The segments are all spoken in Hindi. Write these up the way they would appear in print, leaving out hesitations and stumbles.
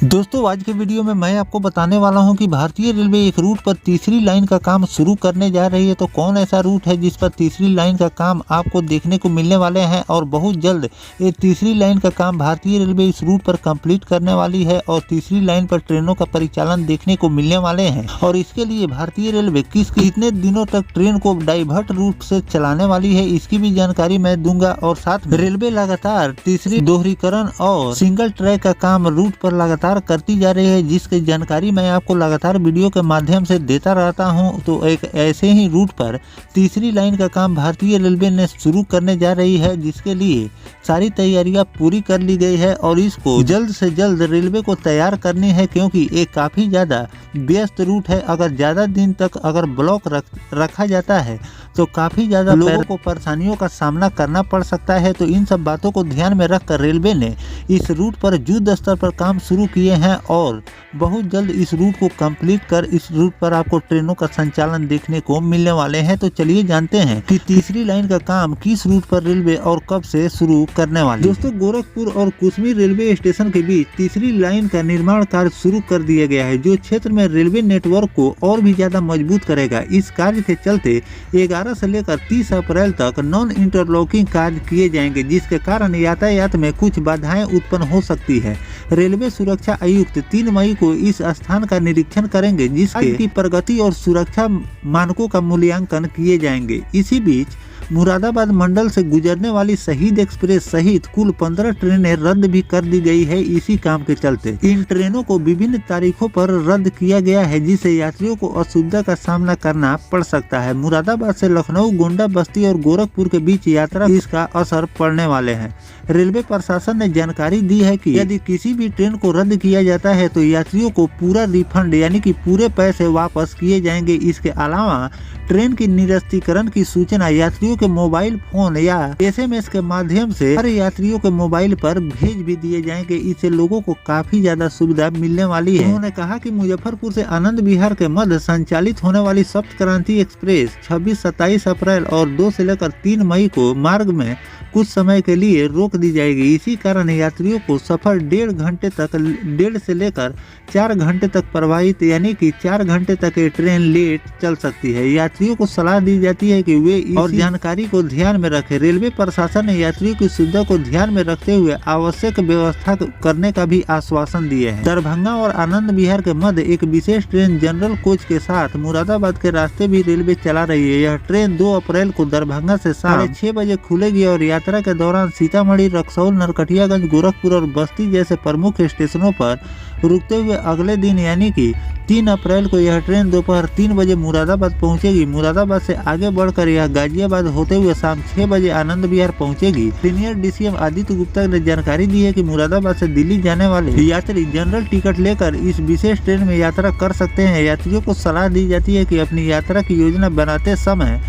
दोस्तों आज के वीडियो में मैं आपको बताने वाला हूं कि भारतीय रेलवे एक रूट पर तीसरी लाइन का काम शुरू करने जा रही है। तो कौन ऐसा रूट है जिस पर तीसरी लाइन का काम आपको देखने को मिलने वाले हैं और बहुत जल्द ये तीसरी लाइन का काम भारतीय रेलवे इस रूट पर कंप्लीट करने वाली है और तीसरी लाइन पर ट्रेनों का परिचालन देखने को मिलने वाले हैं। और इसके लिए भारतीय रेलवे कितने दिनों तक ट्रेन को डाइवर्ट रूट से चलाने वाली है, इसकी भी जानकारी मैं दूंगा। और साथ में रेलवे लगातार तीसरी दोहरीकरण और सिंगल ट्रैक का काम रूट पर लगातार करती जा रही है, जिसकी जानकारी मैं आपको लगातार वीडियो के माध्यम से देता रहता हूं। तो एक ऐसे ही रूट पर तीसरी लाइन का काम भारतीय रेलवे ने शुरू करने जा रही है, जिसके लिए सारी तैयारियां पूरी कर ली गई है और इसको जल्द से जल्द रेलवे को तैयार करनी है, क्योंकि ये काफी ज्यादा व्यस्त रूट है। अगर ज्यादा दिन तक अगर ब्लॉक रखा जाता है तो काफी ज्यादा लोगों को परेशानियों का सामना करना पड़ सकता है। तो इन सब बातों को ध्यान में रखकर रेलवे ने इस रूट पर युद्ध स्तर पर काम शुरू किए हैं और बहुत जल्द इस रूट को कंप्लीट कर इस रूट पर आपको ट्रेनों का संचालन देखने को मिलने वाले हैं। तो चलिए जानते हैं कि तीसरी लाइन का काम किस रूट पर रेलवे और कब से शुरू करने वाली है। दोस्तों गोरखपुर और कुसमी रेलवे स्टेशन के बीच तीसरी लाइन का निर्माण कार्य शुरू कर दिया गया है, जो क्षेत्र में रेलवे नेटवर्क को और भी ज्यादा मजबूत करेगा। इस कार्य के चलते 11 से लेकर 30 अप्रैल तक नॉन इंटरलॉकिंग कार्य किए जाएंगे, जिसके कारण यातायात में कुछ बाधाएं उत्पन्न हो सकती है। रेलवे सुरक्षा आयुक्त 3 मई को इस स्थान का निरीक्षण करेंगे, जिसकी प्रगति और सुरक्षा मानकों का मूल्यांकन किए जाएंगे। इसी बीच मुरादाबाद मंडल से गुजरने वाली शहीद एक्सप्रेस सहित कुल 15 ट्रेनें रद्द भी कर दी गई है। इसी काम के चलते इन ट्रेनों को विभिन्न तारीखों पर रद्द किया गया है, जिससे यात्रियों को असुविधा का सामना करना पड़ सकता है। मुरादाबाद से लखनऊ, गोंडा, बस्ती और गोरखपुर के बीच यात्रा इसका असर पड़ने वाले हैं। रेलवे प्रशासन ने जानकारी दी है कि यदि किसी भी ट्रेन को रद्द किया जाता है तो यात्रियों को पूरा रिफंड यानी कि पूरे पैसे वापस किए जाएंगे। इसके अलावा ट्रेन की निरस्तीकरण की सूचना यात्रियों के मोबाइल फोन या SMS के माध्यम से हर यात्रियों के मोबाइल पर भेज भी दिए जाएंगे। इससे लोगों को काफी ज्यादा सुविधा मिलने वाली है। उन्होंने कहा कि मुजफ्फरपुर से आनंद विहार के मध्य संचालित होने वाली सप्त क्रांति एक्सप्रेस 26-27 अप्रैल और 2 से लेकर 3 मई को मार्ग में कुछ समय के लिए रोक दी जाएगी। इसी कारण यात्रियों को सफर 1.5 से लेकर 4 घंटे तक प्रभावित यानी कि 4 घंटे तक ये ट्रेन लेट चल सकती है। यात्रियों को सलाह दी जाती है कि वे और जानकारी को ध्यान में रखें। रेलवे प्रशासन ने यात्रियों की सुविधा को ध्यान में रखते हुए आवश्यक व्यवस्था करने का भी आश्वासन दिए है। दरभंगा और आनंद विहार के मध्य एक विशेष ट्रेन जनरल कोच के साथ मुरादाबाद के रास्ते भी रेलवे चला रही है। यह ट्रेन 2 अप्रैल को दरभंगा से 6:30 बजे खुलेगी और यात्रा के दौरान सीतामढ़ी, रक्सौल, नरकटियागंज, गोरखपुर और बस्ती जैसे प्रमुख स्टेशनों पर रुकते हुए अगले दिन यानी कि 3 अप्रैल को यह ट्रेन दोपहर 3 बजे मुरादाबाद पहुंचेगी। मुरादाबाद से आगे बढ़कर यह गाजियाबाद होते हुए शाम 6 बजे आनंद विहार पहुंचेगी। सीनियर DCM आदित्य गुप्ता ने जानकारी दी है कि मुरादाबाद से दिल्ली जाने वाले यात्री जनरल टिकट लेकर इस विशेष ट्रेन में यात्रा कर सकते हैं। यात्रियों को सलाह दी जाती है कि अपनी यात्रा की योजना बनाते समय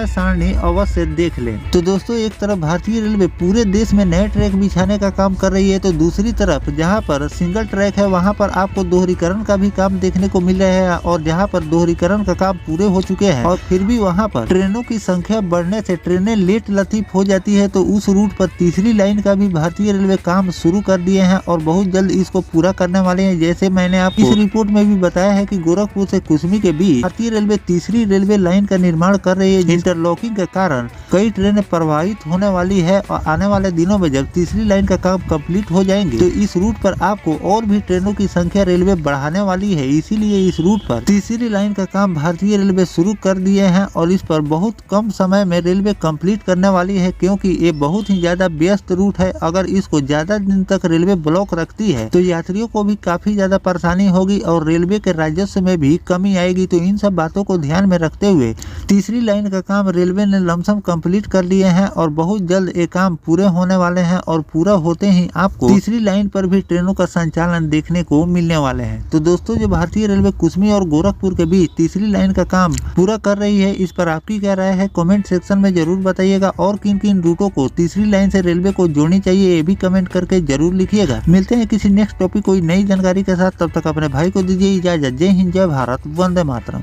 सारणी अवश्य देख लें। तो दोस्तों एक तरफ भारतीय रेलवे पूरे देश में नए ट्रैक बिछाने का काम कर रही है, तो दूसरी तरफ जहां पर सिंगल ट्रैक है वहां पर आपको दोहरीकरण का भी काम देखने को मिल रहा है। और जहां पर दोहरीकरण का काम पूरे हो चुके हैं और फिर भी वहां पर ट्रेनों की संख्या बढ़ने से ट्रेनें लेट लतीफ हो जाती है, तो उस रूट पर तीसरी लाइन का भी भारतीय रेलवे काम शुरू कर दिए हैं और बहुत जल्द इसको पूरा करने वाले हैं। जैसे मैंने आपको इस रिपोर्ट में भी बताया है कि गोरखपुर से कुसमी के बीच भारतीय रेलवे तीसरी रेलवे लाइन का निर्माण कर रही है। इंटरलॉकिंग के कारण कई ट्रेनें प्रभावित होने वाली है और आने वाले दिनों में जब तीसरी लाइन का काम कंप्लीट हो जाएंगे तो इस रूट पर आपको और भी ट्रेनों की संख्या रेलवे बढ़ाने वाली है। इसीलिए इस रूट पर तीसरी लाइन का काम भारतीय रेलवे शुरू कर दिए हैं और इस पर बहुत कम समय में रेलवे कंप्लीट करने वाली है, क्योंकि ये बहुत ही ज्यादा व्यस्त रूट है। अगर इसको ज्यादा दिन तक रेलवे ब्लॉक रखती है तो यात्रियों को भी काफी ज्यादा परेशानी होगी और रेलवे के राजस्व में भी कमी आएगी। तो इन सब बातों को ध्यान में रखते हुए तीसरी लाइन का काम रेलवे ने लमसम कंप्लीट कर लिए हैं और बहुत जल्द ये काम पूरे होने वाले हैं और पूरा होते ही आपको तीसरी लाइन पर भी ट्रेनों का संचालन देखने को मिलने वाले हैं। तो दोस्तों जो भारतीय रेलवे कुसमी और गोरखपुर के बीच तीसरी लाइन का काम पूरा कर रही है, इस पर आपकी क्या राय है कमेंट सेक्शन में जरूर बताइएगा। और किन किन रूटों को तीसरी लाइन से रेलवे को जोड़नी चाहिए ये भी कमेंट करके जरूर लिखिएगा। मिलते हैं किसी नेक्स्ट टॉपिक कोई नई जानकारी के साथ, तब तक अपने भाई को दीजिए इजाजत। जय हिंद, जय भारत, वंदे मातरम।